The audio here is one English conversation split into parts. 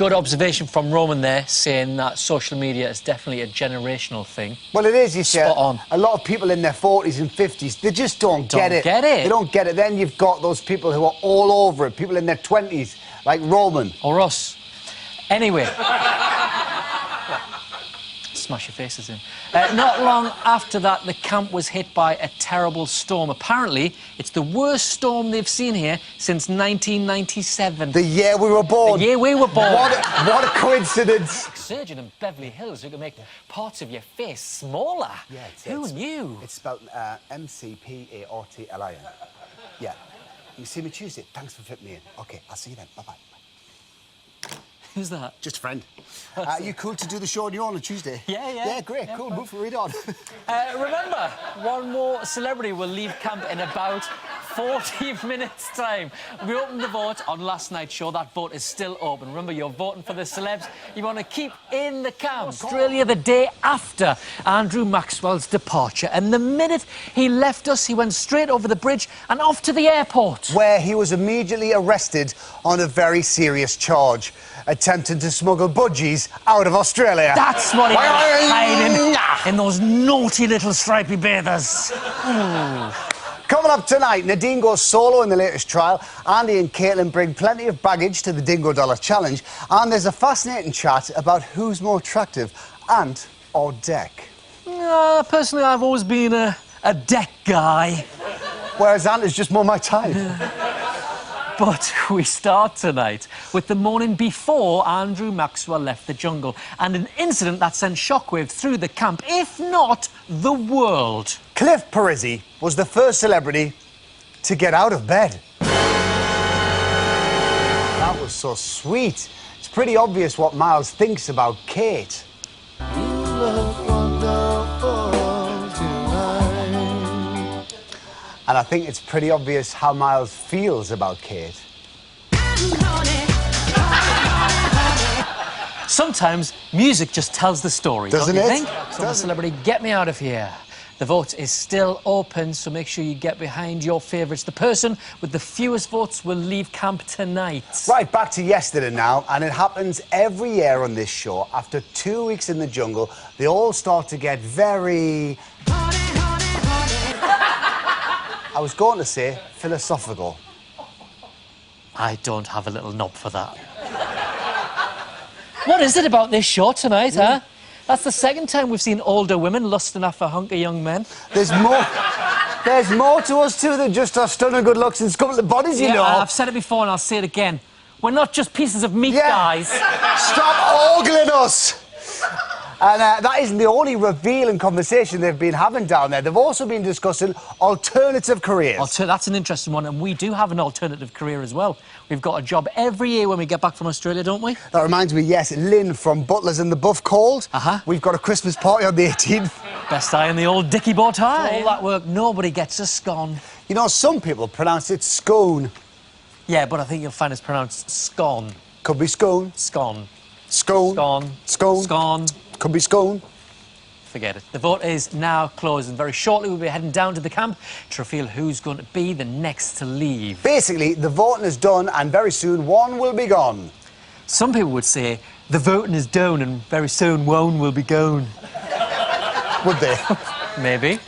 Good observation from Roman there, saying that social media is definitely a generational thing. Well, it is, you see. Spot on. A lot of people in their 40s and 50s, they just don't get it. They don't get it. Then you've got those people who are all over it, people in their 20s, like Roman. Or us. Anyway. Smash your faces in. Not long after that, the camp was hit by a terrible storm. Apparently, it's the worst storm they've seen here since 1997. The year we were born. The year we were born. What a coincidence. Surgeon in Beverly Hills who can make parts of your face smaller. Yeah, Who knew? It's spelled M-C-P-A-R-T-L-I-N. Yeah. You see me Tuesday? Thanks for fitting me in. OK, I'll see you then. Bye-bye. Who's that? Just a friend. You cool to do the show on your own on Tuesday? Yeah. Yeah, great, cool. Move right on. Remember, one more celebrity will leave camp in about 40 minutes' time. We opened the vote on last night's show. That vote is still open. Remember, you're voting for the celebs you want to keep in the camp. Australia the day after Andrew Maxwell's departure. And the minute he left us, he went straight over the bridge and off to the airport. Where he was immediately arrested on a very serious charge. Attempting to smuggle budgies out of Australia. That's what he was hiding in those naughty little stripy bathers. Coming up tonight, Nadine goes solo in the latest trial. Andy and Caitlin bring plenty of baggage to the Dingo Dollar Challenge. And there's a fascinating chat about who's more attractive, Ant or Dec. Personally, I've always been a Dec guy. Whereas Ant is just more my type. But we start tonight with the morning before Andrew Maxwell left the jungle and an incident that sent shockwaves through the camp, if not the world. Cliff Parisi was the first celebrity to get out of bed. That was so sweet. It's pretty obvious what Miles thinks about Kate. And I think it's pretty obvious how Miles feels about Kate. Sometimes music just tells the story, doesn't don't you it? think? So, celebrity, get me out of here. The vote is still open, so make sure you get behind your favourites. The person with the fewest votes will leave camp tonight. Right, back to yesterday now, and it happens every year on this show. After 2 weeks in the jungle, they all start to get very... I was going to say philosophical. I don't have a little knob for that. What is it about this show tonight, huh? That's the second time we've seen older women lusting after hunky young men. There's more to us, too, than just our stunning good looks and scuttled bodies, you know. I've said it before and I'll say it again. We're not just pieces of meat, guys. Stop ogling us! And that isn't the only revealing conversation they've been having down there. They've also been discussing alternative careers. That's an interesting one, and we do have an alternative career as well. We've got a job every year when we get back from Australia, don't we? That reminds me, yes, Lynn from Butlers in the Buff called. We've got a Christmas party on the 18th. Best eye in the old Dickie bow tie. For all that work, nobody gets a scone. You know, some people pronounce it scone. Yeah, but I think you'll find it's pronounced scone. Could be scone. Scone. Scone. Scone. Scone. Scone. Could be scone. Forget it. The vote is now closed, and very shortly we'll be heading down to the camp to reveal who's going to be the next to leave. Basically, the voting is done, and very soon one will be gone. Some people would say the voting is done, and very soon one will be gone. Would they? Maybe.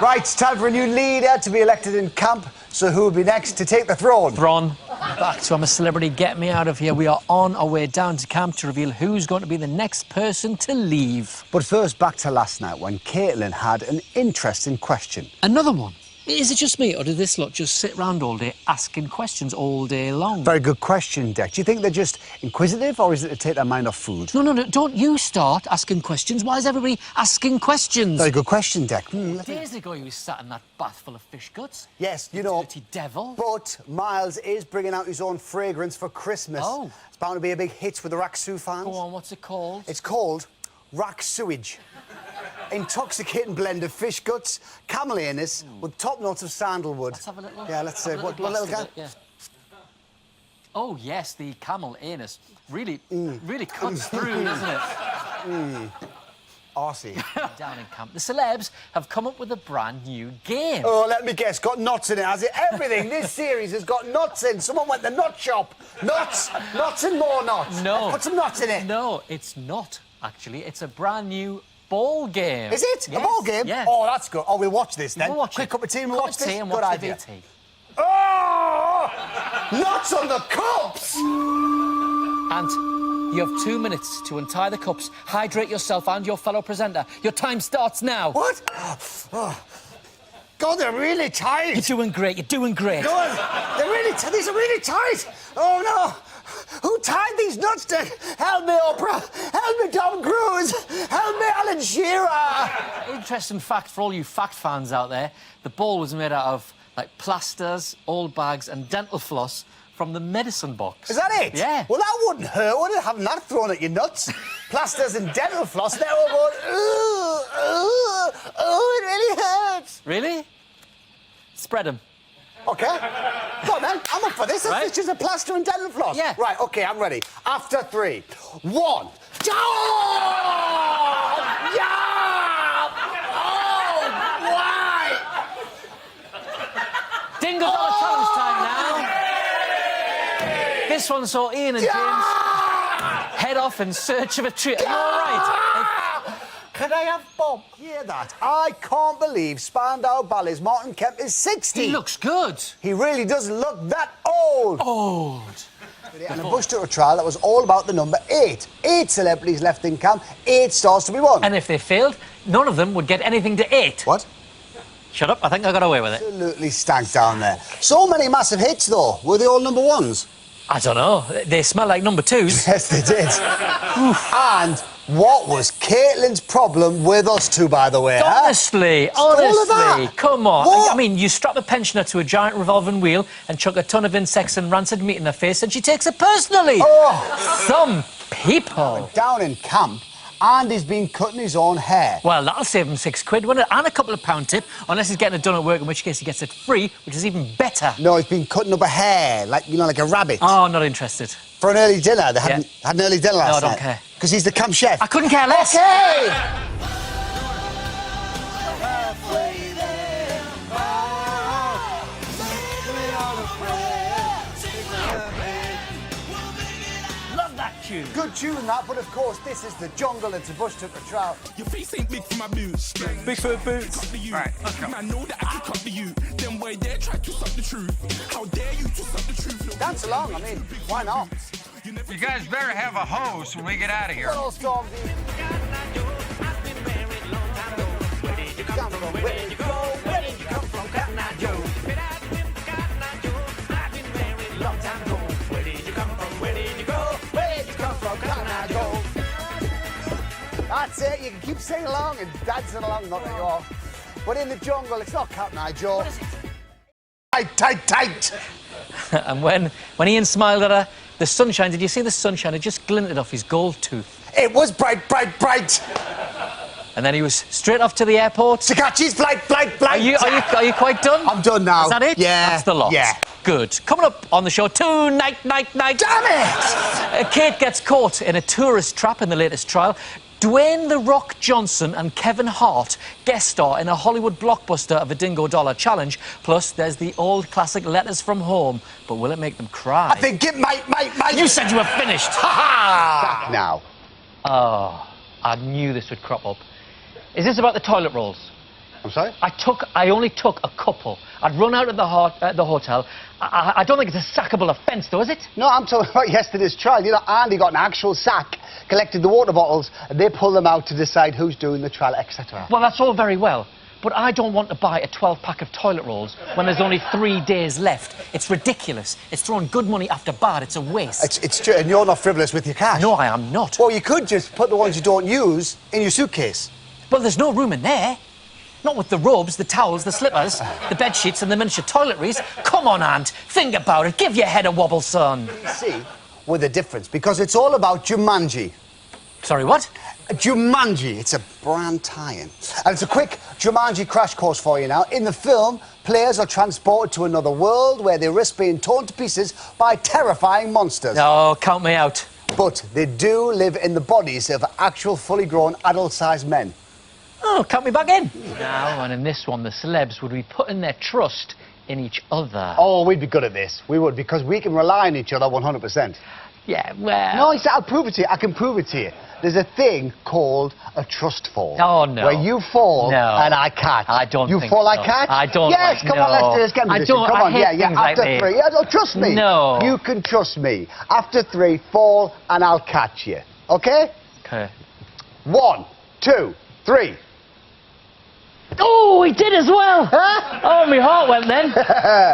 Right, it's time for a new leader to be elected in camp. So who will be next to take the throne? Back to I'm a Celebrity, get me out of here. We are on our way down to camp to reveal who's going to be the next person to leave. But first, back to last night when Caitlin had an interesting question. Another one. Is it just me, or do this lot just sit round all day asking questions all day long? Very good question, Dec. Do you think they're just inquisitive, or is it to take their mind off food? No, don't you start asking questions. Why is everybody asking questions? Very good question, Dec. Days ago you sat in that bath full of fish guts. Yes, you know. Dirty devil. But Miles is bringing out his own fragrance for Christmas. Oh. It's bound to be a big hit with the Raksoo fans. Go on, what's it called? It's called Raksooage. Intoxicating blend of fish guts, camel anus, with top notes of sandalwood. Let's have a little. Yeah, let's say what little guy. Yeah. Oh yes, the camel anus really cuts through, doesn't it? Arsey. Down in camp, the celebs have come up with a brand new game. Oh, let me guess, got nuts in it, has it? Everything, this series has got nuts in. Someone went to the nut shop. Nuts, nuts and more nuts. No. Put some nuts in it. No, it's not, actually. It's a brand new ball game. Is it? Yes. A ball game? Yeah. Oh, that's good. Oh, we'll watch this then. We'll watch Quick it. cup of tea and we'll Cup watch of this. tea and Good watch the idea. VT. Oh! Nuts on the cups! And you have 2 minutes to untie the cups, hydrate yourself and your fellow presenter. Your time starts now. What? Oh. God, they're really tight. You're doing great. You're doing great. God, they're really these are really tight. Oh, no. Who tied these nuts to... Help me, Oprah. Help me, Tom Cruise. Help me, Alan Shearer. Interesting fact for all you fact fans out there, the ball was made out of, like, plasters, old bags and dental floss from the medicine box. Is that it? Yeah. Well, that wouldn't hurt, would it, having that thrown at your nuts? Plasters and dental floss, they're all going, ooh, ooh, ooh, it really hurts. Really? Spread them. OK. Go on, then. I'm up for this. Right. It's just a plaster and dental floss. Yeah. Right, OK, I'm ready. After 3, 1. Yeah! Oh, why? Dingle Dollar Challenge time now. This one saw Ian and James head off in search of a treat. Are you all right? Can I have Bob hear that? I can't believe Spandau Ballet's Martin Kemp is 60. He looks good. He really doesn't look that old. Old. And a bush tutor trial that was all about the number 8. 8 celebrities left in camp, 8 stars to be won. And if they failed, none of them would get anything to eat. What? Shut up, I think I got away with it. Absolutely stank down there. So many massive hits, though. Were they all number 1s? I don't know. They smell like number 2s. Yes, they did. And what was Caitlin's problem with us two, by the way? Honestly, all of honestly, that? come on. What? I mean, you strap a pensioner to a giant revolving wheel and chuck a ton of insects and rancid meat in her face and she takes it personally. Oh. Some people. Down in camp, Andy's been cutting his own hair. Well, that'll save him £6, won't it? And a couple of pound tip, unless he's getting it done at work, in which case he gets it free, which is even better. No, he's been cutting up a hair, like, you know, like a rabbit. Oh, not interested. For an early dinner. They had an early dinner last night. No, I don't care. Because he's the camp chef. I couldn't care less. OK! Love that tune. Good tune, that, but of course, this is the jungle. It's a bush tucker trial. Your face ain't big for my boots. Big for boots. Right, let's go. I know that I can cut the you. Then why dare try to suck the truth? How dare you to suck the truth? Dance along, I mean, why not? You guys better have a hose when we get out of here. Little storm. Where did you go? Where did you come from, Cotton Eye Joe? Long time ago. Where did you come from? Where did you go? Where did you come from, Cotton Eye Joe? That's it. You can keep singing along and dancing along, not that you are. But in the jungle, it's not Cotton Eye Joe. What is it? Tight, tight, tight. And when Ian smiled at her, the sunshine, did you see the sunshine? It just glinted off his gold tooth. It was bright, bright, bright. And then he was straight off to the airport. Sakatchi's flight, flight, flight. Are you quite done? I'm done now. Is that it? Yeah. That's the lot. Yeah. Good. Coming up on the show, night. Damn it! Kate gets caught in a tourist trap in the latest trial. Dwayne "The Rock" Johnson and Kevin Hart guest star in a Hollywood blockbuster of a Dingo Dollar Challenge. Plus, there's the old classic Letters from Home. But will it make them cry? I think it might. You said you were finished. Ha ha! Back now. Oh, I knew this would crop up. Is this about the toilet rolls? I'm sorry? I only took a couple. I'd run out of the hotel. I don't think it's a sackable offence, though, is it? No, I'm talking about yesterday's trial. You know, Andy got an actual sack, collected the water bottles, and they pulled them out to decide who's doing the trial, etc. Well, that's all very well. But I don't want to buy a 12-pack of toilet rolls when there's only 3 days left. It's ridiculous. It's throwing good money after bad. It's a waste. It's true, and you're not frivolous with your cash. No, I am not. Well, you could just put the ones you don't use in your suitcase. Well, there's no room in there. Not with the robes, the towels, the slippers, the bed sheets and the miniature toiletries. Come on, Ant. Think about it. Give your head a wobble, son. You see, with a difference, because it's all about Jumanji. Sorry, what? Jumanji. It's a brand tie-in. And it's a quick Jumanji crash course for you now. In the film, players are transported to another world where they risk being torn to pieces by terrifying monsters. No, count me out. but they do live in the bodies of actual fully grown adult-sized men. Oh, count me back in. Now, and in this one, the celebs would be putting their trust in each other. Oh, we'd be good at this. We would, because we can rely on each other 100%. Yeah, well... No, I'll prove it to you. I can prove it to you. There's a thing called a trust fall. Oh, no. Where you fall and I catch. I don't You think fall, so. I catch? I don't Yes, like, come on, let's do this. Get me this. Come on, hate yeah. things like After this. 3. Yeah, no, trust me. No. You can trust me. After 3, fall and I'll catch you. Okay? Okay. 1, 2, 3. Oh, he did as well! Huh? Oh, my heart went then.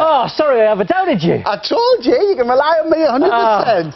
Oh, sorry, I ever doubted you. I told you, you can rely on me 100%.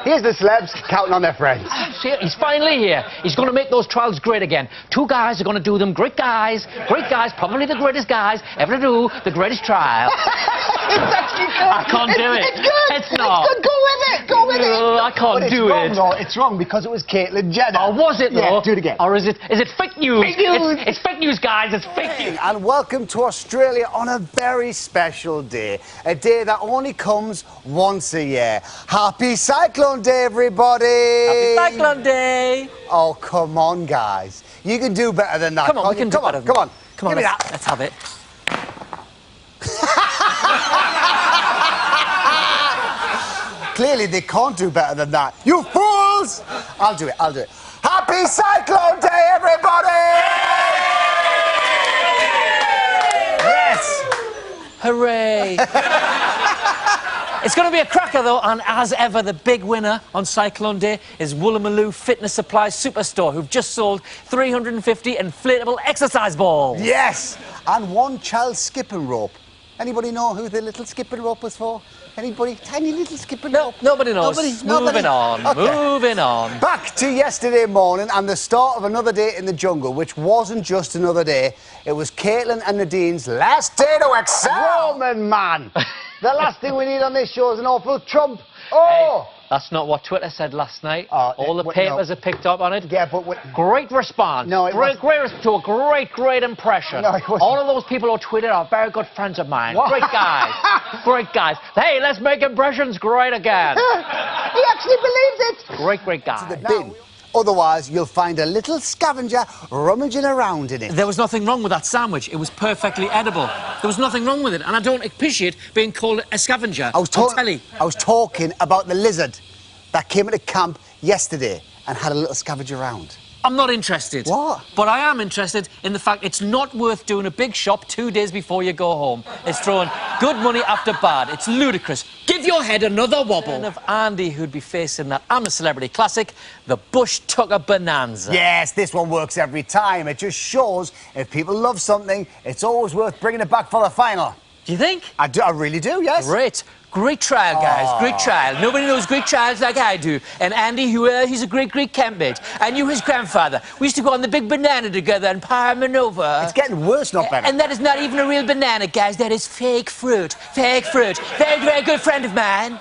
Here's the celebs counting on their friends. See, he's finally here. He's going to make those trials great again. 2 guys are going to do them. Great guys, probably the greatest guys ever to do the greatest trial. It's actually good. I can't do it. It's good. It's not. It's good. Go with it. Go with it. No, I can't do wrong, it. Though. It's wrong because it was Caitlyn Jenner. Oh, was it though? Yeah, do it again. Or is it fake news? Fake news. It's fake news, guys. It's fake news. And welcome to Australia on a very special day. A day that only comes once a year. Happy Cyclone Day, everybody. Happy Cyclone Day. Oh, come on, guys. You can do better than that. Come on, we can do better than that. Come on. Come on, Give me let's have it. Clearly, they can't do better than that. You fools! I'll do it. Happy Cyclone Day, everybody! Yes! Hooray! It's going to be a cracker, though, and as ever, the big winner on Cyclone Day is Woolloomooloo Fitness Supply Superstore, who've just sold 350 inflatable exercise balls. Yes! And 1 child skipping rope. Anybody know who the little skipping rope was for? Anybody? Tiny little skipping rope? Nobody knows. Nobody? Moving on. Okay. Moving on. Back to yesterday morning and the start of another day in the jungle, which wasn't just another day. It was Caitlyn and Nadine's last day to excel. Roman, man. The last thing we need on this show is an awful Trump. Oh! Hey, that's not what Twitter said last night. All the no. papers have picked up on it. Yeah, but... Great response. No, it great to a great impression. No, it wasn't. All of those people on Twitter are very good friends of mine. What? Great guys. Great guys. Hey, let's make impressions great again. He actually believes it. Great guys. The bin. Otherwise, you'll find a little scavenger rummaging around in it. There was nothing wrong with that sandwich. It was perfectly edible. There was nothing wrong with it, and I don't appreciate being called a scavenger. I was talking about the lizard that came into camp yesterday and had a little scavenger round. I'm not interested. What? But I am interested in the fact it's not worth doing a big shop 2 days before you go home. It's throwing good money after bad. It's ludicrous. Give your head another wobble. And of Andy, who'd be facing that I'm a Celebrity classic, the Bush Tucker Bonanza. Yes, this one works every time. It just shows if people love something, it's always worth bringing it back for the final. Do you think? I really do, yes. Great trial, guys. Great trial. Nobody knows great trials like I do. And Andy, he's a great campmate. I knew his grandfather. We used to go on the big banana together and par him over. It's getting worse, not better. And that is not even a real banana, guys. That is fake fruit. Fake fruit. Very good friend of mine.